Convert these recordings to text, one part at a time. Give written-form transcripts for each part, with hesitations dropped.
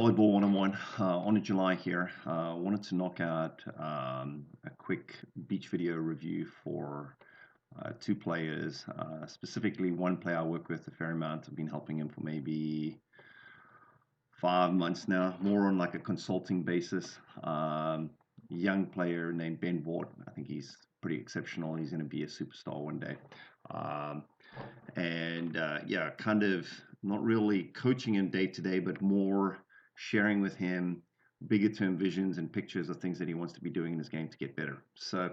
Volleyball 101, Andor Gyulai here. Wanted to knock out a quick beach video review for two players. Specifically, one player I work with a fair amount. I've been helping him for maybe 5 months now, more on like a consulting basis. Young player named Ben Ward. I think he's pretty exceptional. He's going to be a superstar one day. Yeah, kind of not really coaching him day to day, but more sharing with him bigger term visions and pictures of things that he wants to be doing in his game to get better. So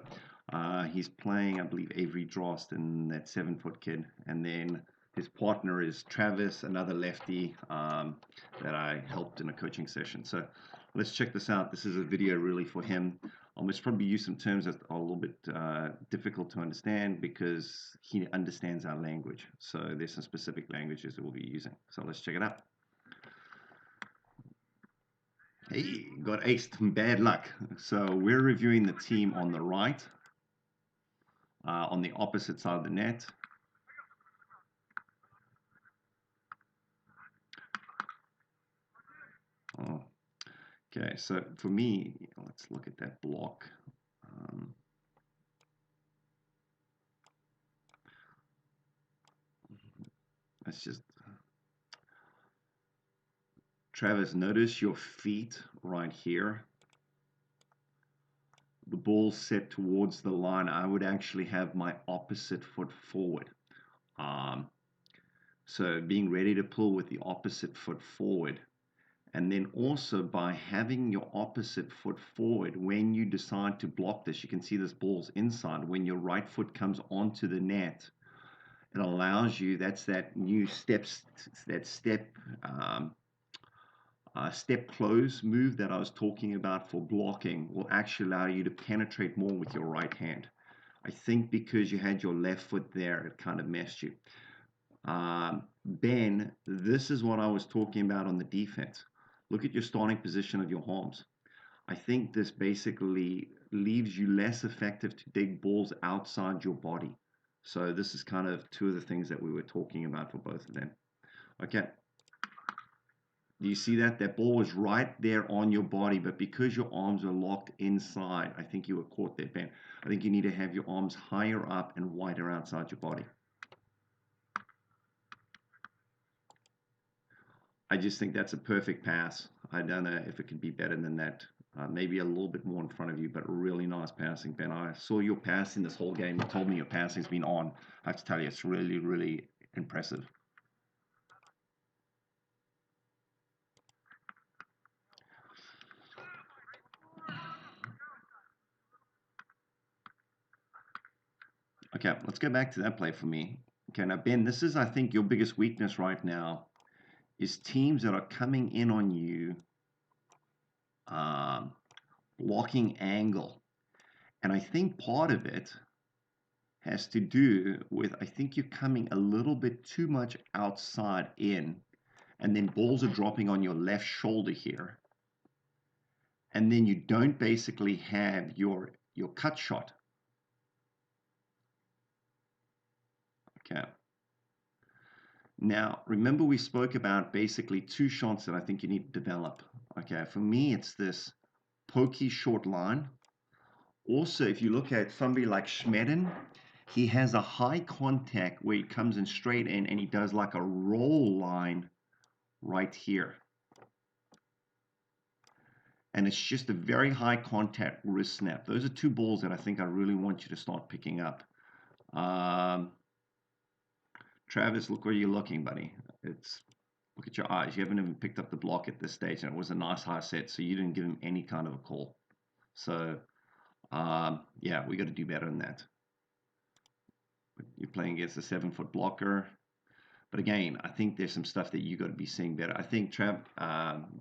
he's playing, I believe, Avery Drost and that 7-foot kid. And then his partner is Travis, another lefty that I helped in a coaching session. So let's check this out. This is a video really for him. I'll most probably use some terms that are a little bit difficult to understand because he understands our language. So there's some specific languages that we'll be using. So let's check it out. Hey, got aced. Bad luck. So we're reviewing the team on the right, on the opposite side of the net. Oh, okay. So for me, let's look at that block. Let's just, Travis, notice your feet right here. The ball set towards the line. I would actually have my opposite foot forward. So being ready to pull with the opposite foot forward. And then also by having your opposite foot forward, when you decide to block this, you can see this ball's inside. When your right foot comes onto the net, it allows you, that's that new step close move that I was talking about for blocking will actually allow you to penetrate more with your right hand. I think because you had your left foot there, it kind of messed you. Ben, this is what I was talking about on the defense. Look at your starting position of your arms. I think this basically leaves you less effective to dig balls outside your body. So this is kind of two of the things that we were talking about for both of them. Okay. Do you see that? That ball was right there on your body, but because your arms are locked inside, I think you were caught there, Ben. I think you need to have your arms higher up and wider outside your body. I just think that's a perfect pass. I don't know if it could be better than that. Maybe a little bit more in front of you, but really nice passing, Ben. I saw your passing this whole game. You told me your passing's been on. I have to tell you, it's really, really impressive. Okay, let's go back to that play for me. Okay, now, Ben, this is, I think, your biggest weakness right now is teams that are coming in on you blocking angle. And I think part of it has to do with, I think you're coming a little bit too much outside in, and then balls are dropping on your left shoulder here. And then you don't basically have your cut shot. Okay. Now, remember we spoke about basically two shots that I think you need to develop. Okay, for me, it's this pokey short line. Also, if you look at somebody like Schmeden, he has a high contact where he comes in straight in and he does like a roll line right here. And it's just a very high contact wrist snap. Those are two balls that I think I really want you to start picking up. Travis, look where you're looking, buddy. Look at your eyes. You haven't even picked up the block at this stage, and it was a nice high set, so you didn't give him any kind of a call. So, yeah, we got to do better than that. You're playing against a 7-foot blocker. But again, I think there's some stuff that you got to be seeing better. I think,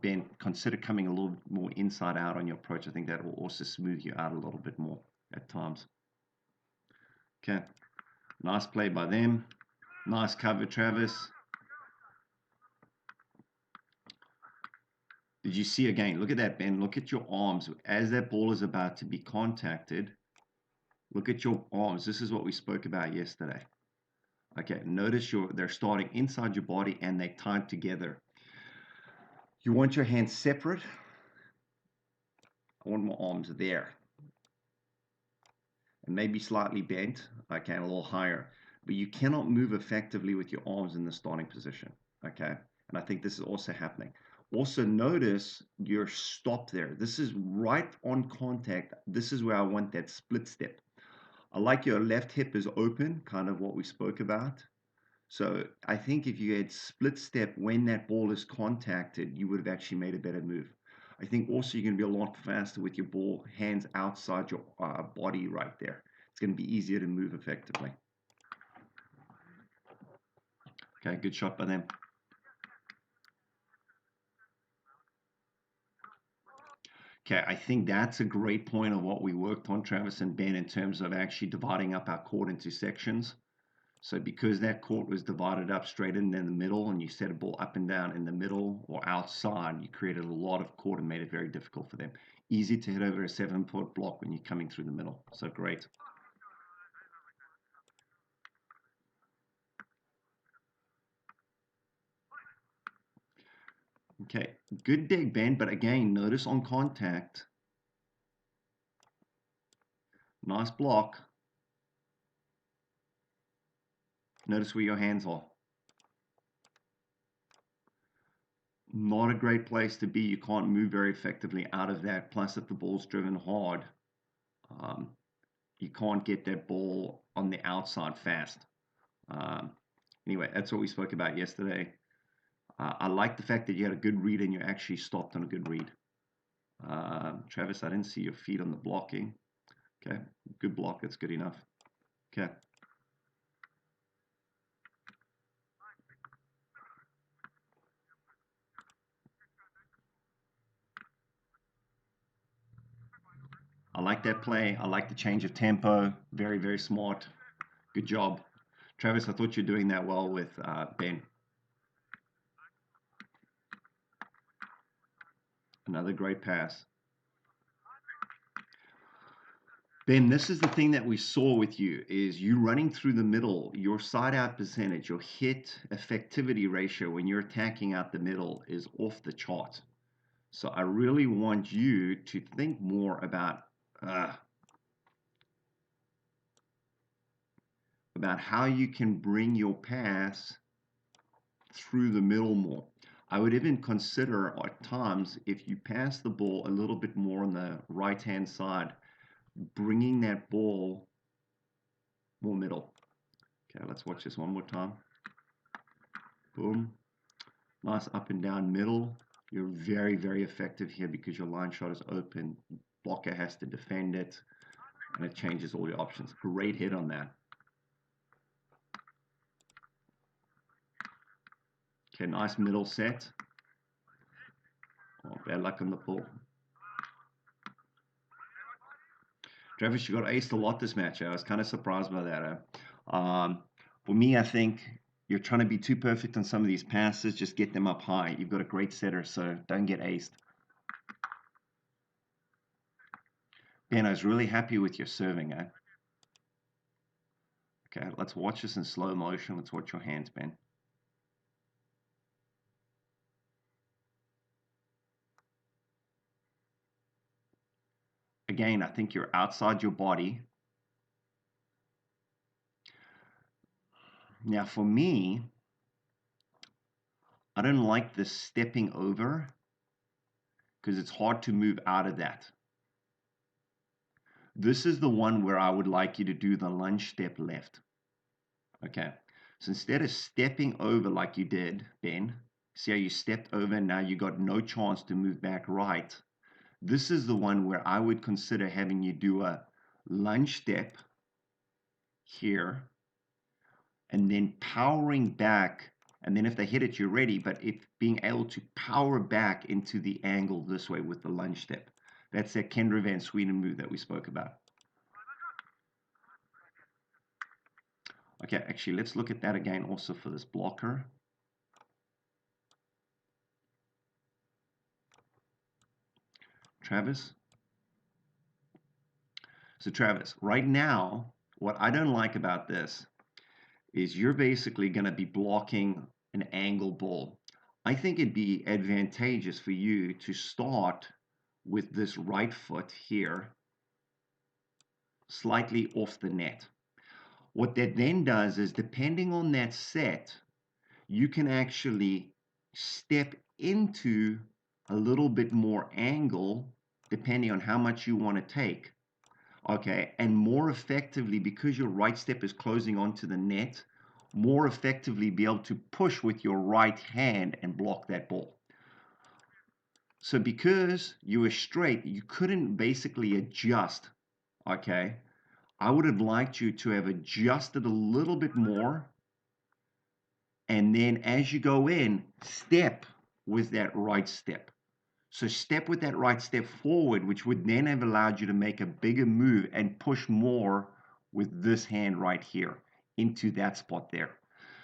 Ben, consider coming a little more inside out on your approach. I think that will also smooth you out a little bit more at times. Okay, nice play by them. Nice cover, Travis. Did you see again? Look at that, Ben. Look at your arms. As that ball is about to be contacted, look at your arms. This is what we spoke about yesterday. Okay, notice they're starting inside your body and they're tied together. You want your hands separate. I want my arms there. And maybe slightly bent, okay, a little higher. But you cannot move effectively with your arms in the starting position, okay? And I think this is also happening. Also notice your stop there. This is right on contact. This is where I want that split step. I like your left hip is open, kind of what we spoke about. So I think if you had split step when that ball is contacted, you would have actually made a better move. I think also you're going to be a lot faster with your ball hands outside your body right there. It's going to be easier to move effectively. Okay, good shot by them. Okay, I think that's a great point of what we worked on, Travis and Ben, in terms of actually dividing up our court into sections. So because that court was divided up straight in the middle and you set a ball up and down in the middle or outside, you created a lot of court and made it very difficult for them. Easy to hit over a 7-foot block when you're coming through the middle. So great. Okay, good dig, Ben, but again, notice on contact. Nice block. Notice where your hands are. Not a great place to be. You can't move very effectively out of that. Plus, if the ball's driven hard, you can't get that ball on the outside fast. Anyway, that's what we spoke about yesterday. I like the fact that you had a good read and you actually stopped on a good read. Travis, I didn't see your feet on the blocking. Okay, good block. That's good enough. Okay. I like that play. I like the change of tempo. Very, very smart. Good job. Travis, I thought you were doing that well with Ben. Another great pass. Ben, this is the thing that we saw with you is you running through the middle, your side out percentage, your hit effectivity ratio when you're attacking out the middle is off the chart. So I really want you to think more about how you can bring your pass through the middle more. I would even consider at times if you pass the ball a little bit more on the right hand side, bringing that ball more middle. Okay, let's watch this one more time. Boom. Nice up and down middle. You're very, very effective here because your line shot is open. Blocker has to defend it, and it changes all your options. Great hit on that. Okay, nice middle set. Oh, bad luck on the pull. Travis, you got aced a lot this match. I was kind of surprised by that. For me, I think you're trying to be too perfect on some of these passes. Just get them up high. You've got a great setter, so don't get aced. Ben, I was really happy with your serving, eh? Okay, let's watch this in slow motion. Let's watch your hands, Ben. Again, I think you're outside your body. Now, for me, I don't like the stepping over because it's hard to move out of that. This is the one where I would like you to do the lunge step left. Okay, so instead of stepping over like you did, Ben, see how you stepped over and now you got no chance to move back right. This is the one where I would consider having you do a lunge step here and then powering back. And then if they hit it, you're ready. But if being able to power back into the angle this way with the lunge step. That's that Kendra Van Sweden move that we spoke about. Okay, actually, let's look at that again also for this blocker. Travis. So Travis, right now, what I don't like about this is you're basically going to be blocking an angle ball. I think it'd be advantageous for you to start with this right foot here, slightly off the net. What that then does is, depending on that set, you can actually step into a little bit more angle depending on how much you want to take. Okay, and more effectively, because your right step is closing onto the net, more effectively be able to push with your right hand and block that ball. So because you were straight, you couldn't basically adjust. Okay, I would have liked you to have adjusted a little bit more, and then as you go in, step with that right step. So step with that right step forward, which would then have allowed you to make a bigger move and push more with this hand right here into that spot there.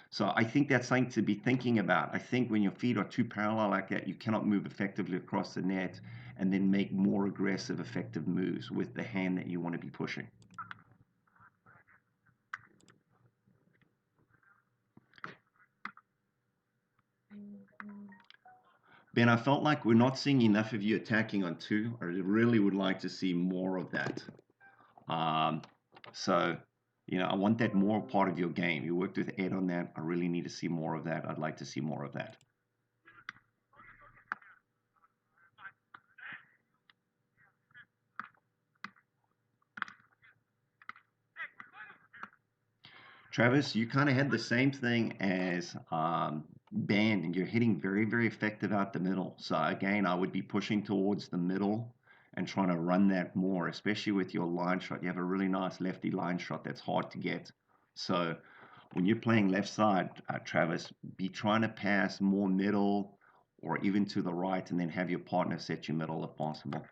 So I think that's something to be thinking about. I think when your feet are too parallel like that, you cannot move effectively across the net and then make more aggressive, effective moves with the hand that you want to be pushing. Ben, I felt like we're not seeing enough of you attacking on two. I really would like to see more of that. Um, so, I want that more part of your game. You worked with Ed on that. I really need to see more of that. I'd like to see more of that. Travis, you kind of had the same thing as Ben, and you're hitting very, very effective out the middle. So again, I would be pushing towards the middle and trying to run that more, especially with your line shot. You have a really nice lefty line shot that's hard to get. So when you're playing left side, Travis, be trying to pass more middle or even to the right, and then have your partner set you middle if possible.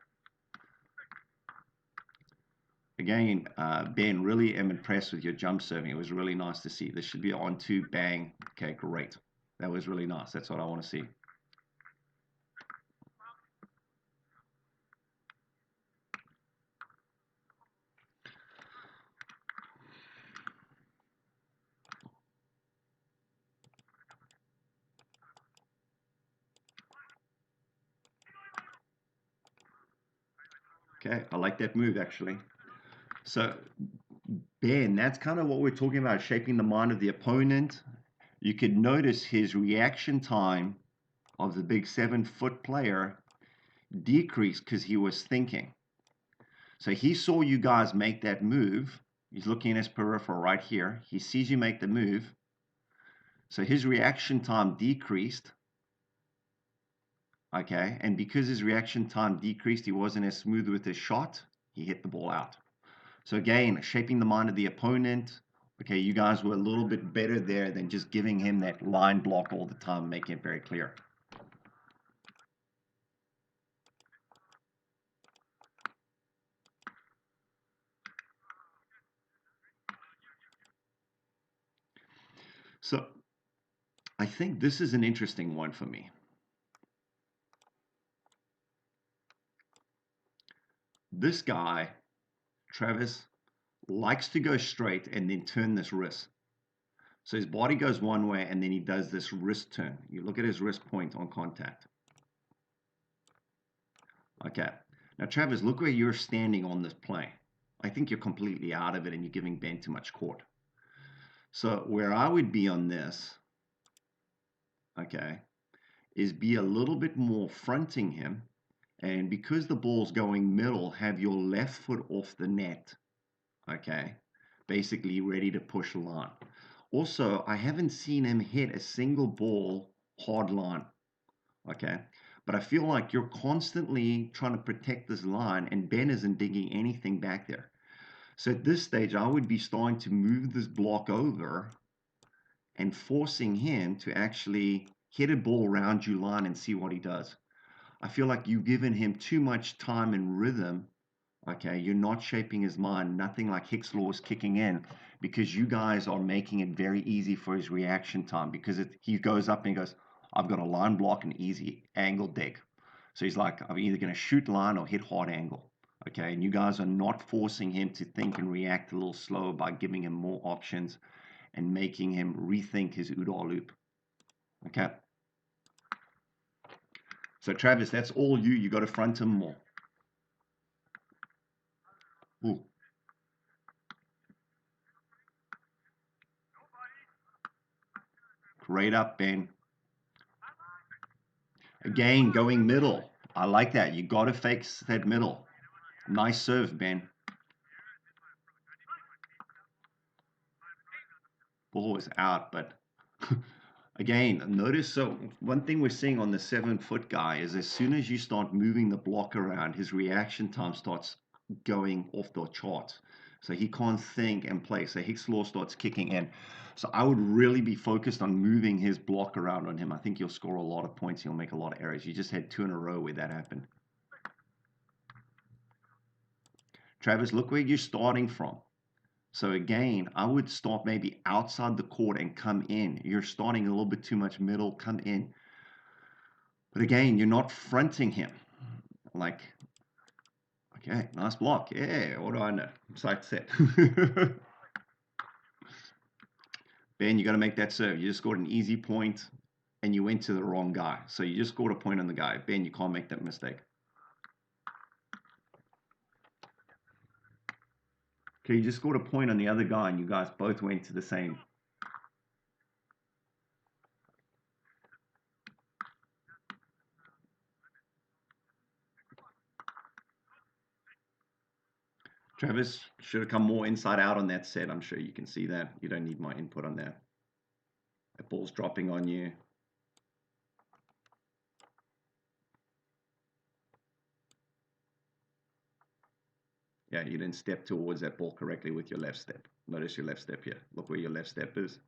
Again, Ben, really am impressed with your jump serving. It was really nice to see. This should be on two, bang. Okay, great. That was really nice. That's what I want to see. Okay, I like that move actually. So, Ben, that's kind of what we're talking about, shaping the mind of the opponent. You could notice his reaction time of the big 7-foot player decreased because he was thinking. So he saw you guys make that move. He's looking at his peripheral right here. He sees you make the move. So his reaction time decreased. Okay. And because his reaction time decreased, he wasn't as smooth with his shot. He hit the ball out. So again, shaping the mind of the opponent. Okay, you guys were a little bit better there than just giving him that line block all the time, making it very clear. So I think this is an interesting one for me. This guy, Travis, likes to go straight and then turn this wrist. So his body goes one way and then he does this wrist turn. You look at his wrist point on contact. Okay. Now, Travis, look where you're standing on this play. I think you're completely out of it and you're giving Ben too much court. So where I would be on this, okay, is be a little bit more fronting him. And because the ball's going middle, have your left foot off the net, okay, basically ready to push line. Also, I haven't seen him hit a single ball hard line, okay? But I feel like you're constantly trying to protect this line, and Ben isn't digging anything back there. So at this stage, I would be starting to move this block over and forcing him to actually hit a ball around you line and see what he does. I feel like you've given him too much time and rhythm. Okay, you're not shaping his mind. Nothing like Hicks' law is kicking in because you guys are making it very easy for his reaction time because he goes up and he goes, I've got a line block and easy angle dig. So he's like, I'm either going to shoot line or hit hard angle. Okay, and you guys are not forcing him to think and react a little slower by giving him more options and making him rethink his Udall loop. Okay. So Travis, that's all you. You got to front him more. Ooh. Great up, Ben. Again, going middle. I like that. You got to fake that middle. Nice serve, Ben. Ball was out, but again, notice, so one thing we're seeing on the 7-foot guy is as soon as you start moving the block around, his reaction time starts going off the charts. So he can't think and play. So Hicks' law starts kicking in. So I would really be focused on moving his block around on him. I think you'll score a lot of points. He'll make a lot of errors. You just had 2 in a row where that happened. Travis, look where you're starting from. So again, I would start maybe outside the court and come in. You're starting a little bit too much middle, come in. But again, you're not fronting him. Like, okay, nice block. Yeah, what do I know? Side set. Ben, you got to make that serve. You just scored an easy point and you went to the wrong guy. So you just scored a point on the guy. Ben, you can't make that mistake. Okay, you just scored a point on the other guy and you guys both went to the same. Travis should have come more inside out on that set. I'm sure you can see that. You don't need my input on that. That ball's dropping on you. Yeah, you didn't step towards that ball correctly with your left step. Notice your left step here. Look where your left step is.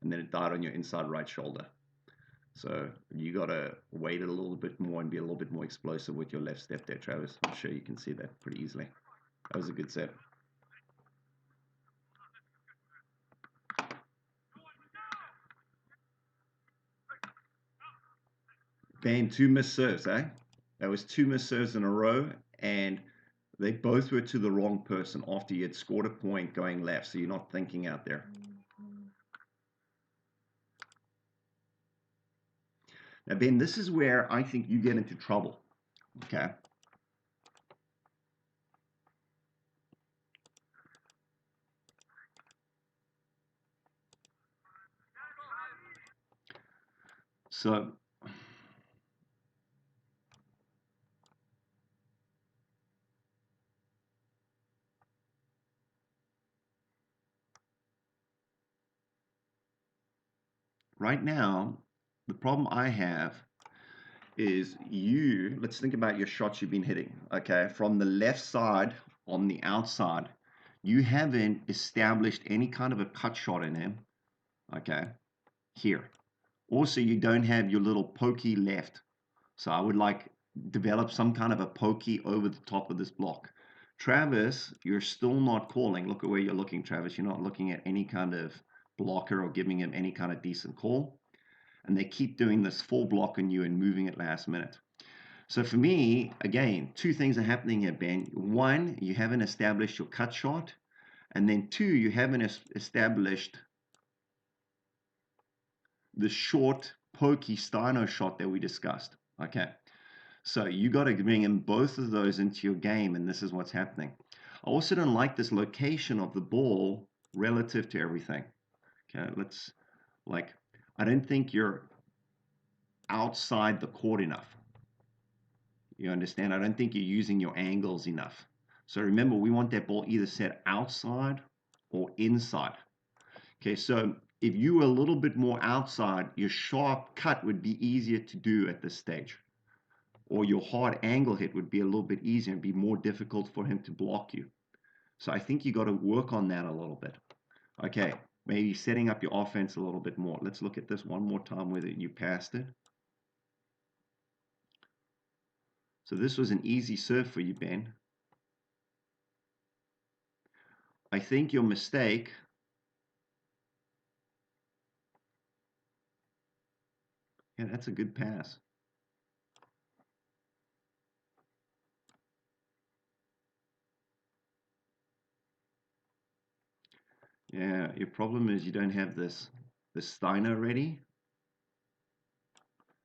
And then it died on your inside right shoulder. So you got to wait it a little bit more and be a little bit more explosive with your left step there, Travis. I'm sure you can see that pretty easily. That was a good set. Ben, 2 missed serves, eh? That was 2 missed serves in a row, and they both were to the wrong person after you had scored a point going left, so you're not thinking out there. Now, Ben, this is where I think you get into trouble, okay? So right now, the problem I have is let's think about your shots you've been hitting, okay? From the left side on the outside, you haven't established any kind of a cut shot in him, okay? Here. Also, you don't have your little pokey left. So I would like develop some kind of a pokey over the top of this block. Travis, you're still not calling. Look at where you're looking, Travis. You're not looking at any kind of blocker or giving him any kind of decent call. And they keep doing this full block on you and moving it last minute. So for me, again, 2 things are happening here, Ben. 1, you haven't established your cut shot. And then 2, you haven't established the short, pokey Steino shot that we discussed. Okay. So you got to bring in both of those into your game, and this is what's happening. I also don't like this location of the ball relative to everything. Okay, I don't think you're outside the court enough. You understand? I don't think you're using your angles enough. So remember, we want that ball either set outside or inside. Okay, so if you were a little bit more outside, your sharp cut would be easier to do at this stage. Or your hard angle hit would be a little bit easier and be more difficult for him to block you. So I think you got to work on that a little bit. Okay, maybe setting up your offense a little bit more. Let's look at this one more time whether you passed it. So this was an easy serve for you, Ben. I think your mistake yeah, that's a good pass. Yeah, your problem is you don't have this Steiner ready.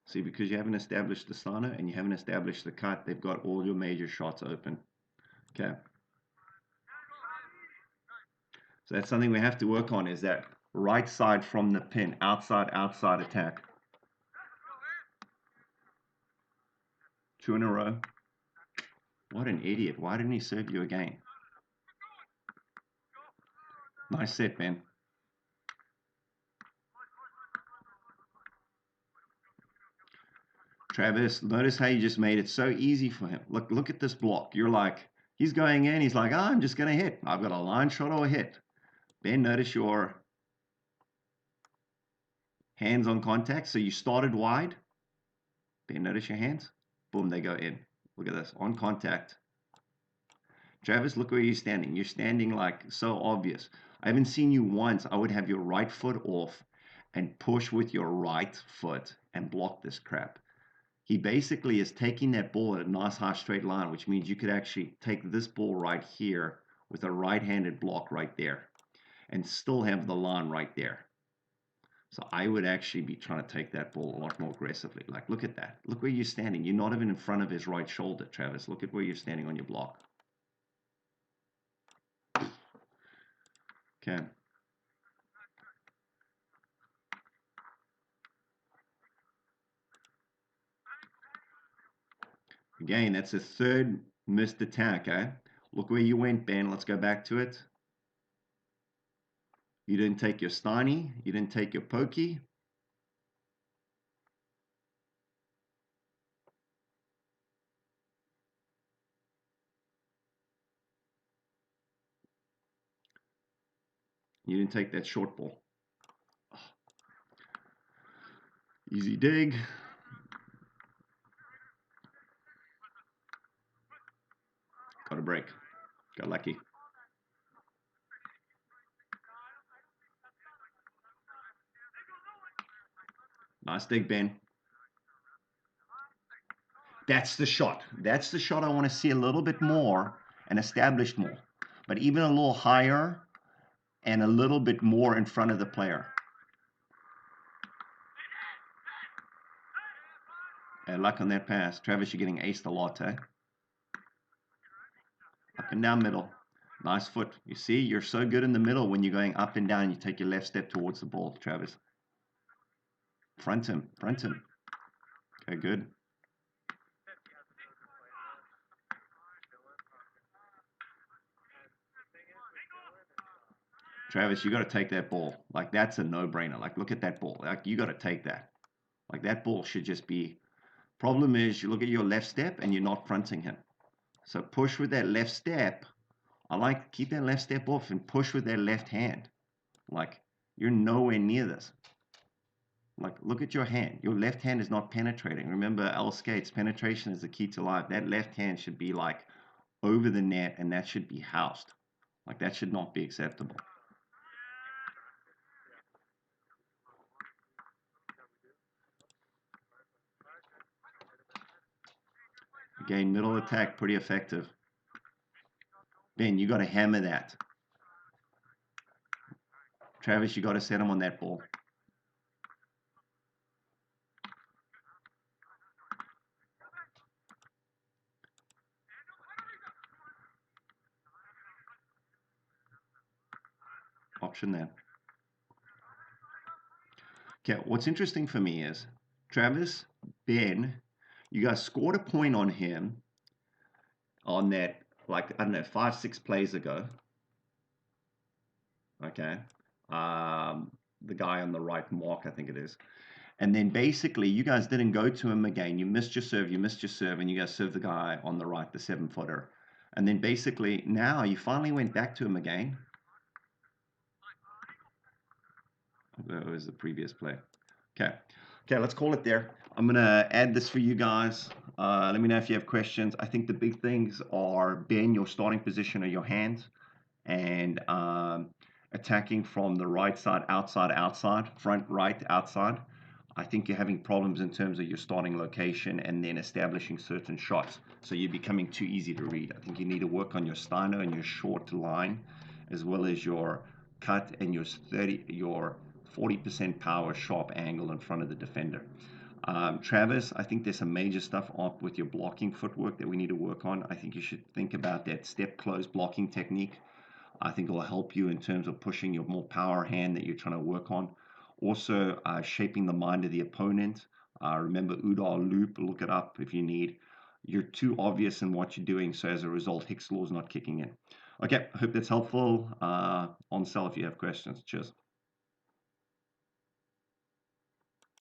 See, because you haven't established the stunner and you haven't established the cut, they've got all your major shots open. Okay. So that's something we have to work on, is that right side from the pin, outside, outside attack. 2 in a row. What an idiot. Why didn't he serve you again? Nice set, Ben. Travis, notice how you just made it so easy for him. Look at this block. You're like, he's going in. He's like, I'm just going to hit. I've got a line shot or a hit. Ben, notice your hands on contact. So you started wide. Ben, notice your hands. Boom, they go in. Look at this. On contact. Travis, look where you're standing. You're standing like so obvious. I haven't seen you once. I would have your right foot off and push with your right foot and block this crap. He basically is taking that ball at a nice high straight line, which means you could actually take this ball right here with a right-handed block right there and still have the line right there. So I would actually be trying to take that ball a lot more aggressively. Like, look at that. Look where you're standing. You're not even in front of his right shoulder, Travis. Look at where you're standing on your block. Okay. Again, that's a third missed attack, eh? Look where you went, Ben. Let's go back to it. You didn't take your steiny. You didn't take your pokey. You didn't take that short ball. Easy dig. Got a break. Got lucky. Nice dig, Ben. That's the shot. That's the shot I want to see a little bit more and established more. But even a little higher and a little bit more in front of the player. And luck on that pass. Travis, you're getting aced a lot, eh? Up and down middle. Nice foot. You see, you're so good in the middle when you're going up and down. You take your left step towards the ball, Travis. Front him. Front him. Okay, good. Travis, you got to take that ball. Like, that's a no-brainer. Like, look at that ball. Like, you got to take that. Like, that ball should just be... Problem is, you look at your left step and you're not fronting him. So push with that left step. I like keep that left step off and push with that left hand. Like, you're nowhere near this. Like, look at your hand. Your left hand is not penetrating. Remember, L skates, penetration is the key to life. That left hand should be like over the net and that should be housed. Like, that should not be acceptable. Again, middle attack, pretty effective. Ben, you got to hammer that. Travis, you got to set him on that ball. Option there. Okay, what's interesting for me is Travis, Ben, you guys scored a point on him on that, like, I don't know, 5-6 plays ago. Okay. The guy on the right, Mark, I think it is. And then basically, you guys didn't go to him again. You missed your serve, and you guys served the guy on the right, the 7-footer. And then basically, now you finally went back to him again. That was the previous play. Okay. Okay, let's call it there. I'm going to add this for you guys. Let me know if you have questions. I think the big things are, Ben, your starting position of your hands, and attacking from the right side, outside, front, right, outside. I think you're having problems in terms of your starting location and then establishing certain shots. So you're becoming too easy to read. I think you need to work on your steino and your short line, as well as your cut and your 40% power sharp angle in front of the defender. Travis, I think there's some major stuff up with your blocking footwork that we need to work on. I think you should think about that step close blocking technique. I think it will help you in terms of pushing your more power hand that you're trying to work on. Also, shaping the mind of the opponent. Remember Udall loop, look it up if you need. You're too obvious in what you're doing, so as a result, Hicks law is not kicking in. Okay, I hope that's helpful. On cell if you have questions. Cheers.